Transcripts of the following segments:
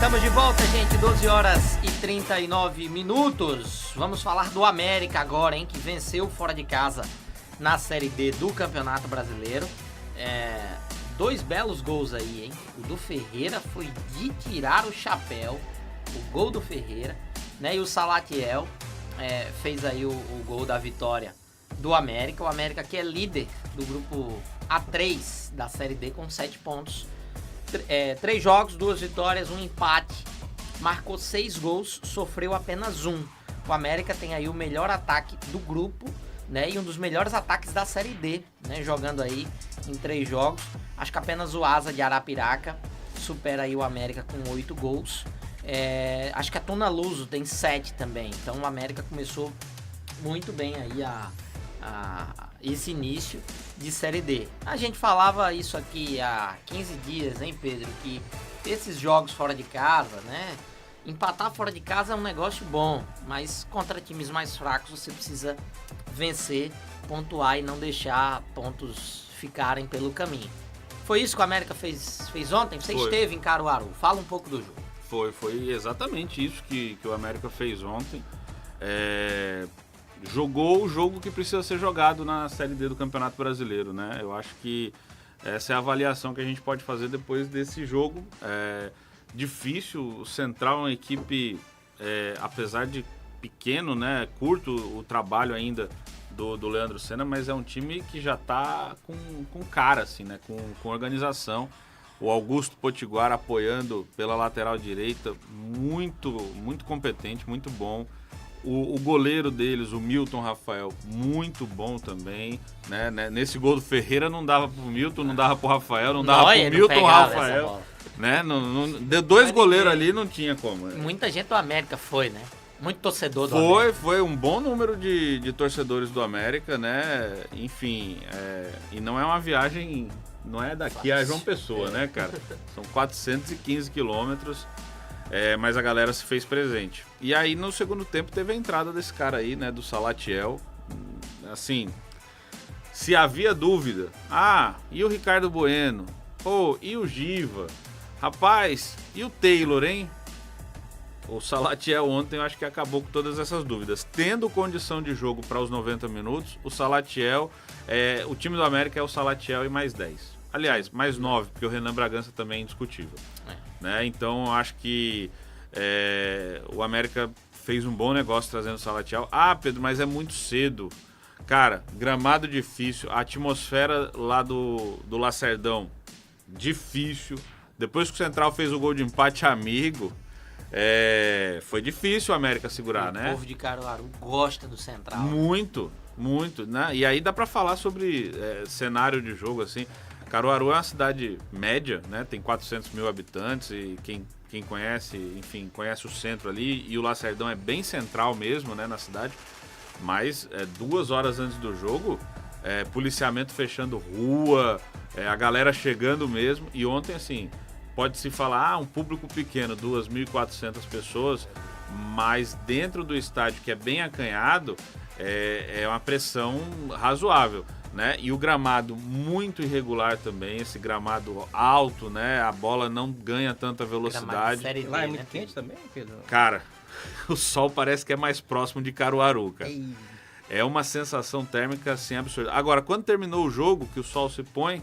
Estamos de volta, gente, 12 horas e 39 minutos. Vamos falar do América agora, hein, que venceu fora de casa na Série D do Campeonato Brasileiro. Dois belos gols aí, hein? O do Ferreira foi de tirar o chapéu, o gol do Ferreira, né? E o Salatiel fez aí o gol da vitória do América. O América que é líder do grupo A3 da Série D com 7 pontos. 3 jogos, 2 vitórias, 1 empate, marcou 6 gols, sofreu apenas 1. O América tem aí o melhor ataque do grupo, né, e um dos melhores ataques da Série D, né, jogando aí em 3 jogos. Acho que apenas o Asa de Arapiraca supera aí o América com 8 gols. Acho que a Tona Luso tem 7 também, então o América começou muito bem aí esse início de Série D. A gente falava isso aqui há 15 dias, hein, Pedro? Que esses jogos fora de casa, né? Empatar fora de casa é um negócio bom, mas contra times mais fracos você precisa vencer, pontuar e não deixar pontos ficarem pelo caminho. Foi isso que o América fez ontem? Você esteve em Caruaru. Fala um pouco do jogo. Foi exatamente isso que o América fez ontem. Jogou o jogo que precisa ser jogado na Série D do Campeonato Brasileiro, né? Eu acho que essa é a avaliação que a gente pode fazer depois desse jogo. Difícil, o Central é uma equipe, apesar de pequeno, né? Curto o trabalho ainda do Leandro Senna, mas é um time que já está com cara, assim, né? Com organização. O Augusto Potiguar apoiando pela lateral direita, muito, muito competente, muito bom. O goleiro deles, o Milton Rafael, muito bom também, né? Nesse gol do Ferreira não dava pro Milton, não dava pro Rafael, não dava pro Milton Rafael, né? Deu 2 goleiros ali, não tinha como. Muita gente do América foi, né? Muito torcedor do América. Foi um bom número de torcedores do América, né? Enfim, e não é uma viagem, não é daqui a João Pessoa, né, cara? São 415 quilômetros. Mas a galera se fez presente. E aí, no segundo tempo, teve a entrada desse cara aí, né, do Salatiel. Assim, se havia dúvida, e o Ricardo Bueno? E o Giva? Rapaz, e o Taylor, hein? O Salatiel ontem, eu acho que acabou com todas essas dúvidas. Tendo condição de jogo para os 90 minutos, o Salatiel, o time do América é o Salatiel e mais 10. Aliás, mais 9, porque o Renan Bragança também é indiscutível. Né? Então, acho que o América fez um bom negócio trazendo o Salatiel. Pedro, mas é muito cedo. Cara, gramado difícil, a atmosfera lá do Lacerdão, difícil. Depois que o Central fez o gol de empate amigo, foi difícil o América segurar, né? O povo de Caruaru gosta do Central. Muito, muito. Né? E aí dá pra falar sobre cenário de jogo, assim. Caruaru é uma cidade média, né? Tem 400 mil habitantes e quem conhece, enfim, conhece o centro ali. E o Lacerdão é bem central mesmo, né, na cidade. Mas 2 horas antes do jogo, policiamento fechando rua, a galera chegando mesmo. E ontem, assim, pode-se falar, um público pequeno, 2.400 pessoas, mas dentro do estádio, que é bem acanhado, é uma pressão razoável. Né? E o gramado muito irregular também, esse gramado alto, né? A bola não ganha tanta velocidade. Lá é muito quente também, Pedro? Cara, o sol parece que é mais próximo de Caruaru, cara. É uma sensação térmica assim absurda. Agora, quando terminou o jogo, que o sol se põe,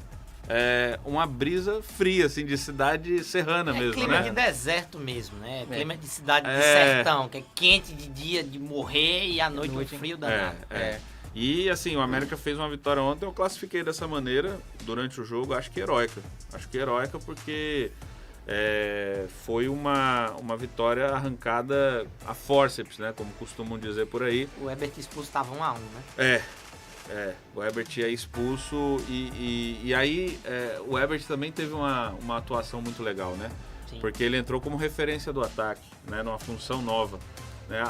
uma brisa fria, assim, de cidade serrana mesmo, clima né? de deserto mesmo, né? Clima de cidade de sertão, que é quente de dia de morrer e à noite um frio danado. E assim, o América fez uma vitória ontem, eu classifiquei dessa maneira durante o jogo, acho que heróica. Acho que heróica porque foi uma vitória arrancada a fórceps, né? Como costumam dizer por aí. O Herbert expulso estava 1-1, né? O Herbert é expulso e aí o Herbert também teve uma atuação muito legal, né? Sim. Porque ele entrou como referência do ataque, né? Numa função nova.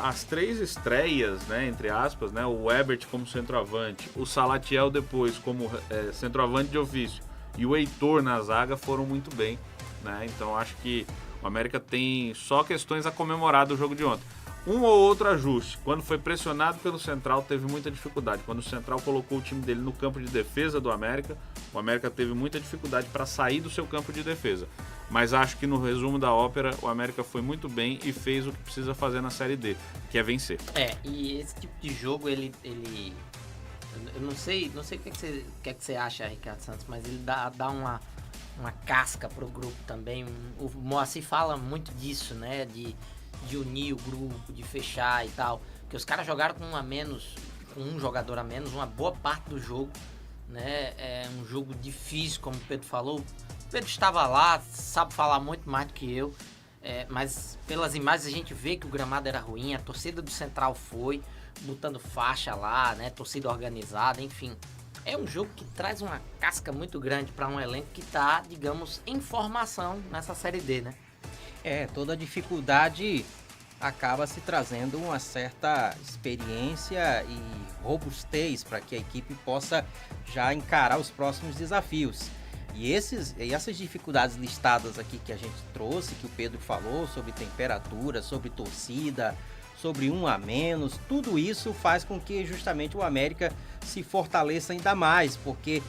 As 3 estreias, né, entre aspas, né, o Herbert como centroavante, o Salatiel depois como centroavante de ofício e o Heitor na zaga foram muito bem, né? Então acho que o América tem só questões a comemorar do jogo de ontem. Um ou outro ajuste. Quando foi pressionado pelo Central, teve muita dificuldade. Quando o Central colocou o time dele no campo de defesa do América, o América teve muita dificuldade para sair do seu campo de defesa. Mas acho que no resumo da ópera, o América foi muito bem e fez o que precisa fazer na Série D, que é vencer. E esse tipo de jogo, ele eu não sei o que você acha, Ricardo Santos, mas ele dá uma casca pro grupo também. O Moacir fala muito disso, né? De unir o grupo, de fechar e tal. Porque os caras jogaram com um jogador a menos, uma boa parte do jogo, né? É um jogo difícil, como o Pedro falou. O Pedro estava lá, sabe falar muito mais do que eu, mas pelas imagens a gente vê que o gramado era ruim, a torcida do Central foi, botando faixa lá, né? Torcida organizada, enfim. É um jogo que traz uma casca muito grande para um elenco que está, digamos, em formação nessa Série D, né? Toda dificuldade acaba se trazendo uma certa experiência e robustez para que a equipe possa já encarar os próximos desafios. E essas dificuldades listadas aqui que a gente trouxe, que o Pedro falou, sobre temperatura, sobre torcida, sobre um a menos, tudo isso faz com que justamente o América se fortaleça ainda mais, porque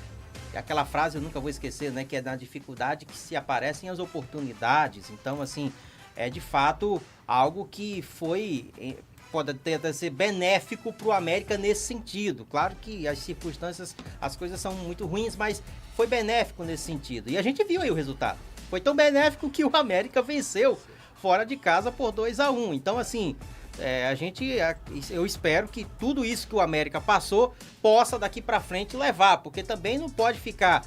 aquela frase eu nunca vou esquecer, né, que é na dificuldade que se aparecem as oportunidades. Então, assim, é de fato algo que pode até ser benéfico para o América nesse sentido. Claro que as circunstâncias, as coisas são muito ruins, mas foi benéfico nesse sentido. E a gente viu aí o resultado. Foi tão benéfico que o América venceu fora de casa por 2-1. Então, assim, eu espero que tudo isso que o América passou possa daqui para frente levar, porque também não pode ficar...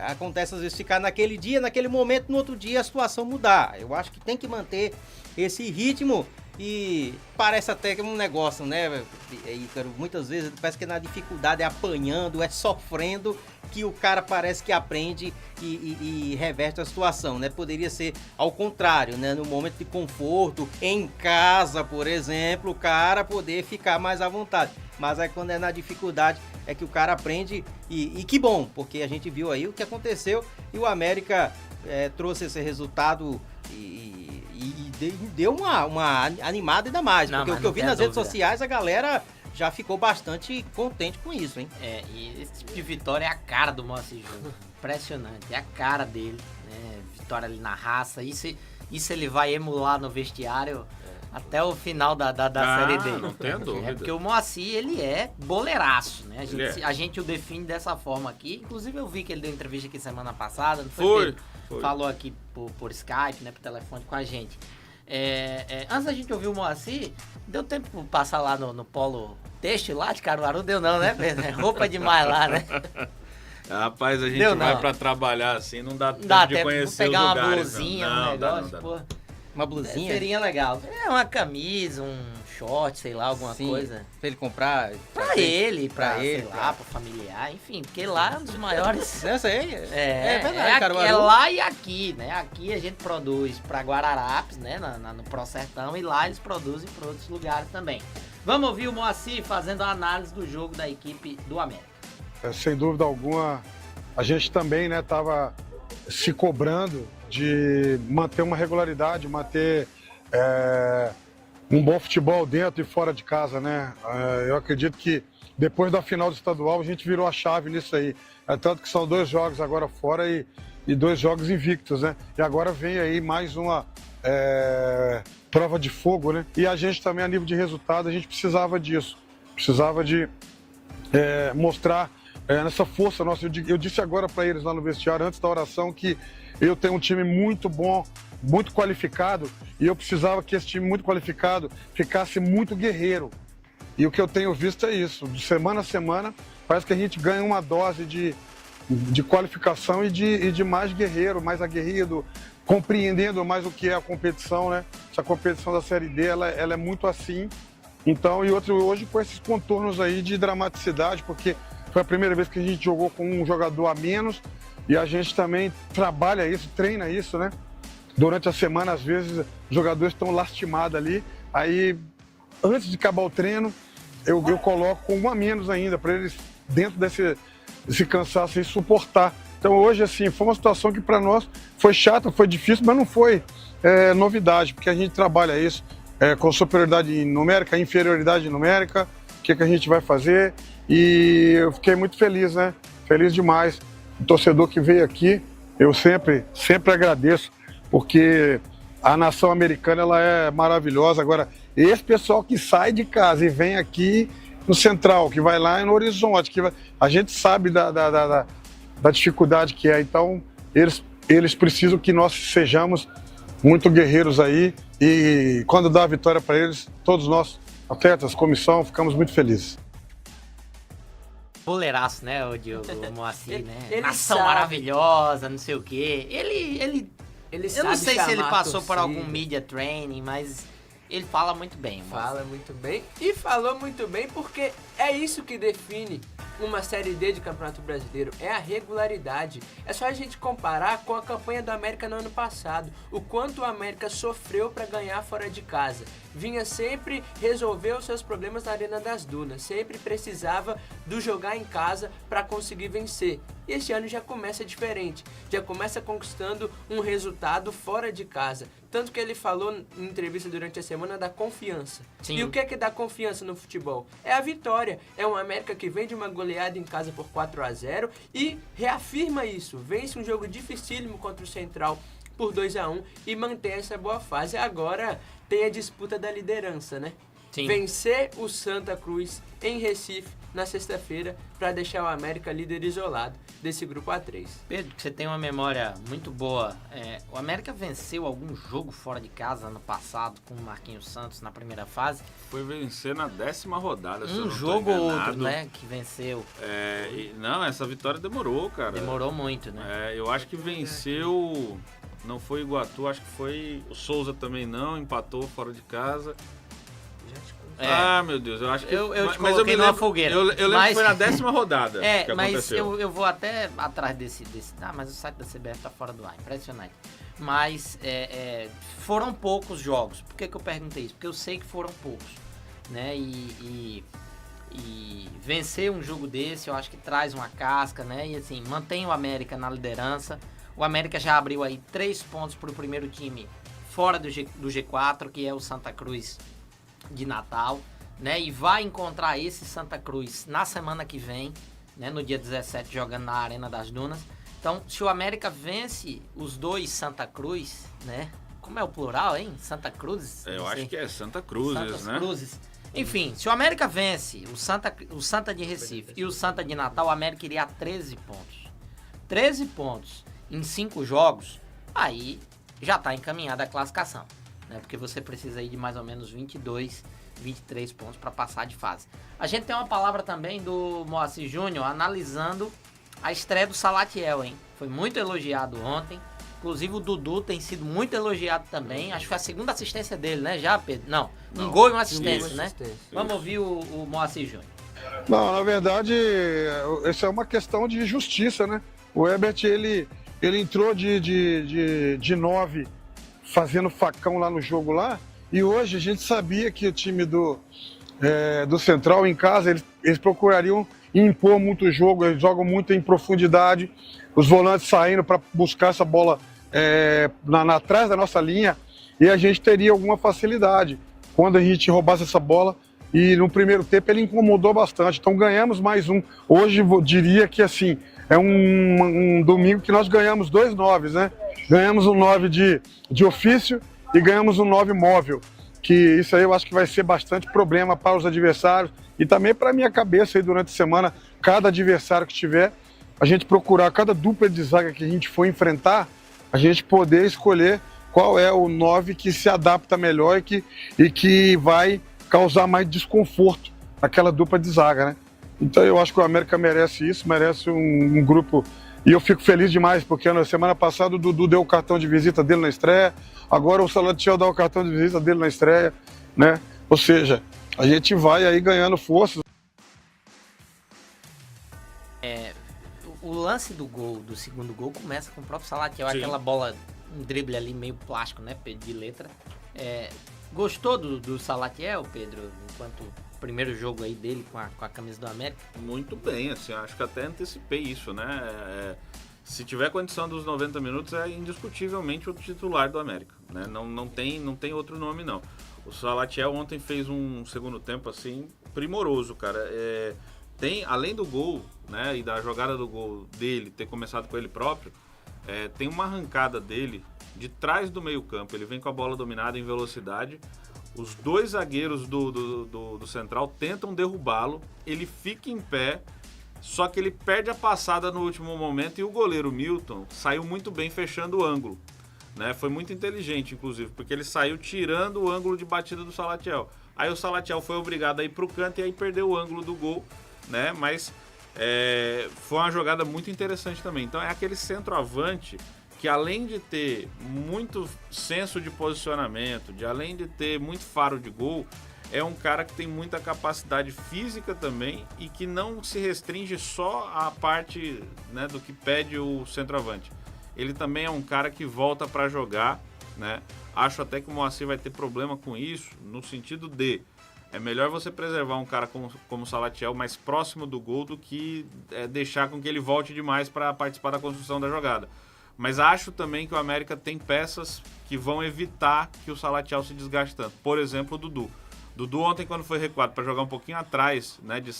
acontece às vezes ficar naquele dia, naquele momento, no outro dia a situação mudar. Eu acho que tem que manter esse ritmo. E parece até que é um negócio, né, Ícaro? Muitas vezes parece que na dificuldade é apanhando, é sofrendo, que o cara parece que aprende e reverte a situação, né? Poderia ser ao contrário, né? No momento de conforto, em casa, por exemplo, o cara poder ficar mais à vontade. Mas aí quando é na dificuldade é que o cara aprende e que bom, porque a gente viu aí o que aconteceu e o América trouxe esse resultado e deu uma animada ainda mais. Porque o que eu vi nas redes sociais, a galera já ficou bastante contente com isso, hein? E esse tipo de vitória é a cara do Moacir Júnior. Impressionante, é a cara dele, né? Vitória ali na raça. Isso ele vai emular no vestiário até o final da Série D. Não tenha dúvida. Porque o Moacir, ele é boleiraço, né? A gente o define dessa forma aqui. Inclusive, eu vi que ele deu entrevista aqui semana passada. Não foi? Falou aqui por Skype, né? Por telefone com a gente. Antes da gente ouvir o Moacir, deu tempo pra passar lá no Polo Têxtil lá de Caruaru? Deu não, né, Pedro? Roupa demais lá, né? Rapaz, a gente vai pra trabalhar assim, não dá tempo de conhecer os lugares. Pegar uma blusinha, um negócio, pô. Uma blusinha? Seria legal. Uma camisa, um short, sei lá, alguma coisa. Pra ele comprar? Pra ele, sei lá, pro familiar, enfim. Porque lá é um dos maiores... Essa aí? É verdade, Caruaru. É lá e aqui, né? Aqui a gente produz pra Guararapes, né? No Prosertão, e lá eles produzem pra outros lugares também. Vamos ouvir o Moacir fazendo a análise do jogo da equipe do América. Sem dúvida alguma, a gente também, né, tava se cobrando de manter uma regularidade, manter um bom futebol dentro e fora de casa, né? Eu acredito que depois da final do estadual a gente virou a chave nisso aí. Tanto que são 2 jogos agora fora e 2 jogos invictos, né? E agora vem aí mais uma prova de fogo, né? E a gente também, a nível de resultado, a gente precisava disso. Precisava de mostrar nessa força nossa. Eu disse agora para eles lá no vestiário, antes da oração, que eu tenho um time muito bom, muito qualificado, e eu precisava que esse time muito qualificado ficasse muito guerreiro. E o que eu tenho visto é isso. De semana a semana, parece que a gente ganha uma dose de qualificação e de mais guerreiro, mais aguerrido, compreendendo mais o que é a competição, né? Essa competição da Série D, ela é muito assim. Então, hoje com esses contornos aí de dramaticidade, porque foi a primeira vez que a gente jogou com um jogador a menos, e a gente também trabalha isso, treina isso, né? Durante a semana, às vezes, os jogadores estão lastimados ali. Aí, antes de acabar o treino, eu coloco com um a menos ainda, para eles, dentro desse cansaço aí, suportar. Então, hoje, assim, foi uma situação que para nós foi chata, foi difícil, mas não foi novidade, porque a gente trabalha isso com superioridade numérica, inferioridade numérica, o que a gente vai fazer. E eu fiquei muito feliz, né? Feliz demais. O torcedor que veio aqui, eu sempre agradeço porque a nação americana ela é maravilhosa. Agora, esse pessoal que sai de casa e vem aqui no Central, que vai lá no Horizonte, a gente sabe da dificuldade que é. Então, eles precisam que nós sejamos muito guerreiros aí, e quando dá a vitória para eles, todos nós, atletas, comissão, ficamos muito felizes. Boleiraço, né, o Diogo Moacir, né? Ele Nação sabe. maravilhosa, não sei o quê. Ele Ele eu não sabe sei se ele chamar a passou por torcida. algum media training, mas ele fala muito bem, Moacir. Fala muito bem e falou muito bem porque é isso que define uma Série D de Campeonato Brasileiro, é a regularidade. É só a gente comparar com a campanha do América no ano passado, o quanto o América sofreu para ganhar fora de casa. Vinha sempre resolver os seus problemas na Arena das Dunas, sempre precisava do jogar em casa para conseguir vencer. E esse ano já começa diferente, já começa conquistando um resultado fora de casa. Tanto que ele falou em entrevista durante a semana da confiança. Sim. E o que é que dá confiança no futebol? É a vitória. É um América que vem de uma goleada em casa por 4-0 e reafirma isso. Vence um jogo dificílimo contra o Central por 2-1 e mantém essa boa fase. Agora tem a disputa da liderança, né? Sim. Vencer o Santa Cruz em Recife na sexta-feira para deixar o América líder isolado desse grupo A3. Pedro, que você tem uma memória muito boa. O América venceu algum jogo fora de casa ano passado com o Marquinhos Santos na primeira fase. Foi vencer na 10ª rodada, se eu Um não tô jogo ou enganado. outro, né, que venceu. Não, essa vitória demorou, cara. Demorou muito, né? Eu acho que venceu... Não foi Iguatu, acho que foi... O Souza também não, empatou fora de casa. Ah, meu Deus, eu acho que... Eu te mas coloquei numa fogueira. Eu lembro Mas- que foi na 10ª rodada que Mas aconteceu. eu vou até atrás desse... Ah, mas o site da CBF tá fora do ar, impressionante. Mas foram poucos jogos. Por que eu perguntei isso? Porque eu sei que foram poucos, né? E vencer um jogo desse, eu acho que traz uma casca, né? E assim, mantém o América na liderança. O América já abriu aí 3 pontos pro primeiro time fora do G4, que é o Santa Cruz de Natal, né? E vai encontrar esse Santa Cruz na semana que vem, né? No dia 17, jogando na Arena das Dunas. Então, se o América vence os dois Santa Cruz, né? Como é o plural, hein? Santa Cruzes? Eu Não sei. acho que é Santa Cruzes, Santas né? Cruzes. Enfim, se o América vence o Santa de Recife e o Santa de Natal, o América iria a 13 pontos. 13 pontos em 5 jogos, aí já está encaminhada a classificação, né? Porque você precisa aí de mais ou menos 22, 23 pontos para passar de fase. A gente tem uma palavra também do Moacir Júnior analisando a estreia do Salatiel, hein? Foi muito elogiado ontem. Inclusive o Dudu tem sido muito elogiado também. Acho que foi a segunda assistência dele, né? Já, Pedro? Não, um gol e uma assistência, Isso. né? Vamos ouvir o Moacir Júnior. Não, na verdade, isso é uma questão de justiça, né? O Herbert, ele entrou de 9 fazendo facão lá no jogo lá, e hoje a gente sabia que o time do Central em casa, eles procurariam impor muito o jogo, eles jogam muito em profundidade, os volantes saindo para buscar essa bola atrás da nossa linha, e a gente teria alguma facilidade quando a gente roubasse essa bola. E no primeiro tempo ele incomodou bastante, então ganhamos mais um. Hoje eu diria que assim, é um domingo que nós ganhamos 2 9s, né? Ganhamos um 9 de ofício e ganhamos um 9 móvel, que isso aí eu acho que vai ser bastante problema para os adversários e também para a minha cabeça aí durante a semana, cada adversário que tiver, a gente procurar, cada dupla de zaga que a gente for enfrentar, a gente poder escolher qual é o 9 que se adapta melhor e que vai causar mais desconforto naquela dupla de zaga, né? Então eu acho que o América merece isso, merece um grupo, e eu fico feliz demais, porque na semana passada o Dudu deu o cartão de visita dele na estreia, agora o Salatiel dá o cartão de visita dele na estreia, né? Ou seja, a gente vai aí ganhando forças. O lance do segundo gol começa com o próprio Salatiel, Sim. aquela bola, um drible ali meio plástico, né, Pedro, de letra. Gostou do Salatiel, Pedro, enquanto primeiro jogo aí dele com a camisa do América? Muito bem, assim, acho que até antecipei isso, né? Se tiver condição dos 90 minutos, é indiscutivelmente o titular do América, né? Não tem outro nome, não. O Salatiel ontem fez um segundo tempo, assim, primoroso, cara. Além do gol, né, e da jogada do gol dele, ter começado com ele próprio, tem uma arrancada dele de trás do meio campo, ele vem com a bola dominada em velocidade, os dois zagueiros do Central tentam derrubá-lo, ele fica em pé, só que ele perde a passada no último momento e o goleiro Milton saiu muito bem fechando o ângulo. Né? Foi muito inteligente, inclusive, porque ele saiu tirando o ângulo de batida do Salatiel. Aí o Salatiel foi obrigado a ir para o canto e aí perdeu o ângulo do gol, né? Mas foi uma jogada muito interessante também. Então é aquele centroavante que, além de ter muito senso de posicionamento, além de ter muito faro de gol, é um cara que tem muita capacidade física também e que não se restringe só à parte, né, do que pede o centroavante. Ele também é um cara que volta para jogar, né? Acho até que o Moacir vai ter problema com isso, no sentido de é melhor você preservar um cara como o Salatiel mais próximo do gol do que deixar com que ele volte demais para participar da construção da jogada. Mas acho também que o América tem peças que vão evitar que o Salatiel se desgaste tanto. Por exemplo, o Dudu. Dudu ontem, quando foi recuado para jogar um pouquinho atrás, né, de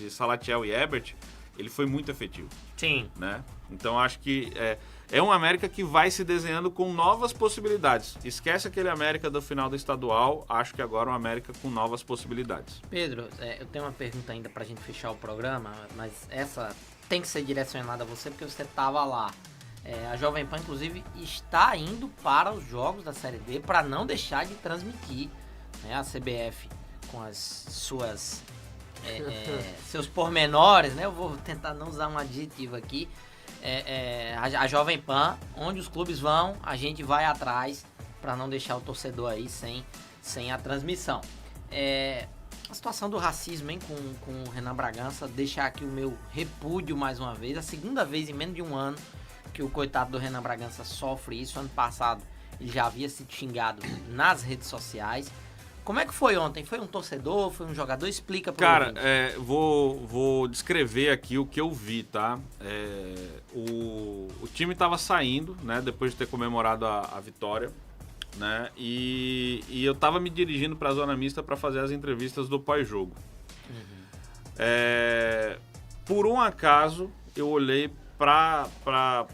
Salatiel e Herbert, ele foi muito efetivo. Sim. Né? Então acho que é um América que vai se desenhando com novas possibilidades. Esquece aquele América do final do estadual, acho que agora é um América com novas possibilidades. Pedro, eu tenho uma pergunta ainda pra gente fechar o programa, mas essa tem que ser direcionada a você porque você estava lá. A Jovem Pan, inclusive, está indo para os jogos da Série D para não deixar de transmitir, né, a CBF com as suas... seus pormenores, né? Eu vou tentar não usar um adjetivo aqui. A Jovem Pan, onde os clubes vão, a gente vai atrás para não deixar o torcedor aí sem a transmissão. A situação do racismo, hein, com o Renan Bragança, deixar aqui o meu repúdio mais uma vez. A segunda vez em menos de um ano que o coitado do Renan Bragança sofre isso. Ano passado ele já havia sido xingado nas redes sociais. Como é que foi ontem? Foi um torcedor? Foi um jogador? Explica pro Cara, vou descrever aqui o que eu vi, tá? O time estava saindo, né? Depois de ter comemorado a vitória, né? E eu estava me dirigindo para a zona mista para fazer as entrevistas do pós-jogo. Por um acaso, eu olhei para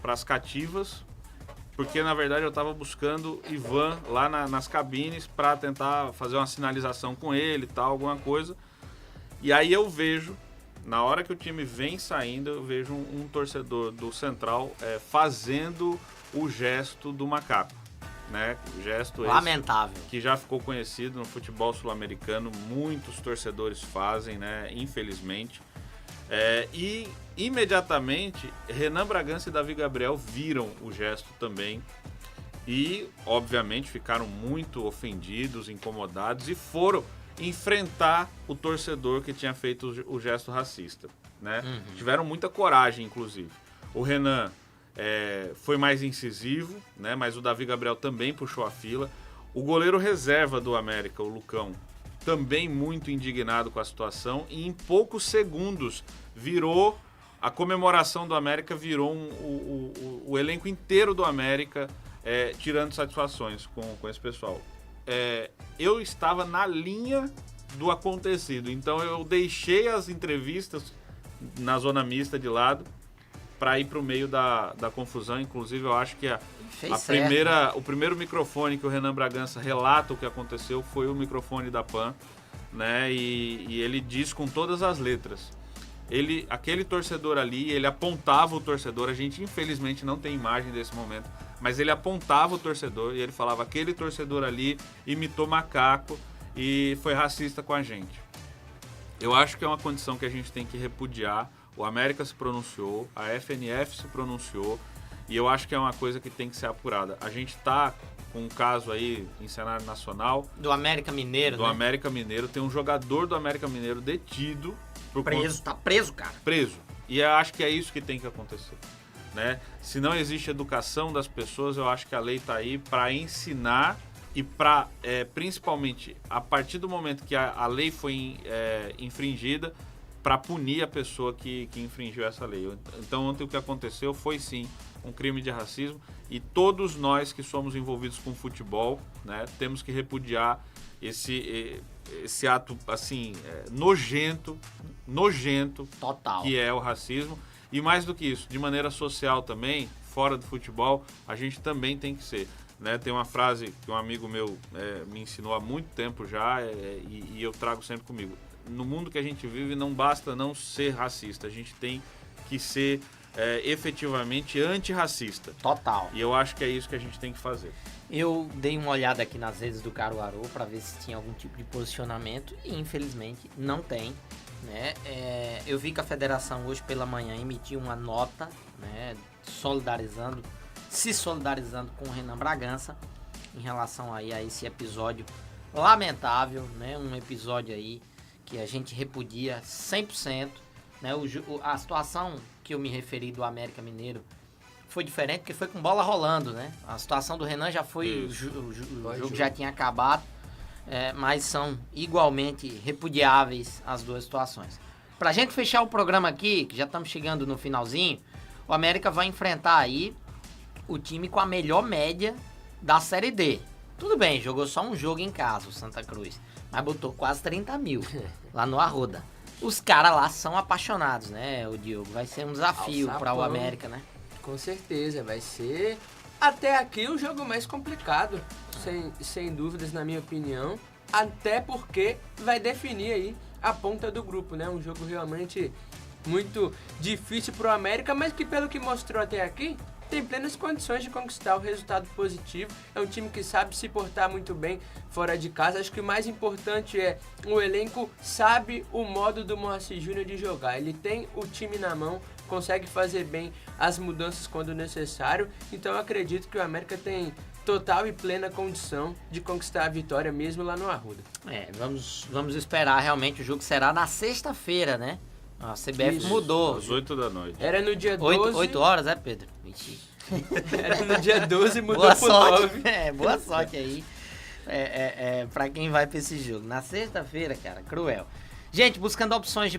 as cativas, porque na verdade eu estava buscando Ivan lá nas cabines para tentar fazer uma sinalização com ele, tal, alguma coisa. E aí eu vejo, na hora que o time vem saindo, eu vejo um torcedor do Central fazendo o gesto do macaco, né? O gesto lamentável, que já ficou conhecido no futebol sul-americano, muitos torcedores fazem, né? Infelizmente. E imediatamente Renan Bragança e Davi Gabriel viram o gesto também e obviamente ficaram muito ofendidos, incomodados e foram enfrentar o torcedor que tinha feito o gesto racista, né? Tiveram muita coragem, inclusive. O Renan foi mais incisivo, né? Mas o Davi Gabriel também puxou a fila. O goleiro reserva do América, o Lucão, também muito indignado com a situação e em poucos segundos a comemoração do América virou o elenco inteiro do América tirando satisfações com esse pessoal. Eu estava na linha do acontecido, então eu deixei as entrevistas na zona mista de lado para ir para o meio da confusão. Inclusive eu acho que o primeiro microfone que o Renan Bragança relata o que aconteceu foi o microfone da PAN, né? E ele diz com todas as letras. Aquele torcedor ali, ele apontava o torcedor, a gente infelizmente não tem imagem desse momento, mas ele apontava o torcedor e ele falava: aquele torcedor ali imitou macaco e foi racista com a gente. Eu acho que é uma condição que a gente tem que repudiar. O América se pronunciou, a FNF se pronunciou e eu acho que é uma coisa que tem que ser apurada. A gente tá com um caso aí em cenário nacional. Do América Mineiro, Do América Mineiro. Tem um jogador do América Mineiro detido. Tá preso, cara. Preso. E eu acho que é isso que tem que acontecer, né? Se não existe educação das pessoas, eu acho que a lei está aí para ensinar e para, principalmente, a partir do momento que a lei foi infringida, para punir a pessoa que infringiu essa lei. Então, ontem o que aconteceu foi, sim, um crime de racismo e todos nós que somos envolvidos com futebol, né, temos que repudiar esse ato, assim, nojento total, que é o racismo. E mais do que isso, de maneira social também, fora do futebol, a gente também tem que ser. Né? Tem uma frase que um amigo meu me ensinou há muito tempo já e eu trago sempre comigo. No mundo que a gente vive, não basta não ser racista, a gente tem que ser efetivamente antirracista. Total. E eu acho que é isso que a gente tem que fazer. Eu dei uma olhada aqui nas redes do Caruaru para ver se tinha algum tipo de posicionamento e infelizmente não tem. Né? Eu vi que a federação hoje pela manhã emitiu uma nota, né, se solidarizando com o Renan Bragança em relação aí a esse episódio lamentável, né? Um episódio aí que a gente repudia 100%. Né? A situação que eu me referi do América Mineiro foi diferente porque foi com bola rolando, né? A situação do Renan já foi, o jogo já tinha acabado, mas são igualmente repudiáveis as duas situações. Pra gente fechar o programa aqui, que já estamos chegando no finalzinho, o América vai enfrentar aí o time com a melhor média da Série D. Tudo bem, jogou só um jogo em casa, o Santa Cruz, mas botou quase 30 mil lá no Arruda. Os caras lá são apaixonados, né, o Diogo? Vai ser um desafio para o América, né? Com certeza, vai ser até aqui o jogo mais complicado, sem dúvidas, na minha opinião. Até porque vai definir aí a ponta do grupo, né? Um jogo realmente muito difícil pro América, mas que pelo que mostrou até aqui, tem plenas condições de conquistar o resultado positivo. É um time que sabe se portar muito bem fora de casa. Acho que o mais importante é o elenco sabe o modo do Moacir Júnior de jogar. Ele tem o time na mão, consegue fazer bem as mudanças quando necessário. Então eu acredito que o América tem total e plena condição de conquistar a vitória mesmo lá no Arruda. Vamos esperar. Realmente o jogo será na sexta-feira, né? A CBF mudou. Às 8 da noite. Era no dia 12. 8 horas, Pedro? Mentira. Era no dia 12 e mudou boa pro sorte. 9. Boa sorte aí. Pra quem vai pra esse jogo. Na sexta-feira, cara, cruel. Gente, buscando opções de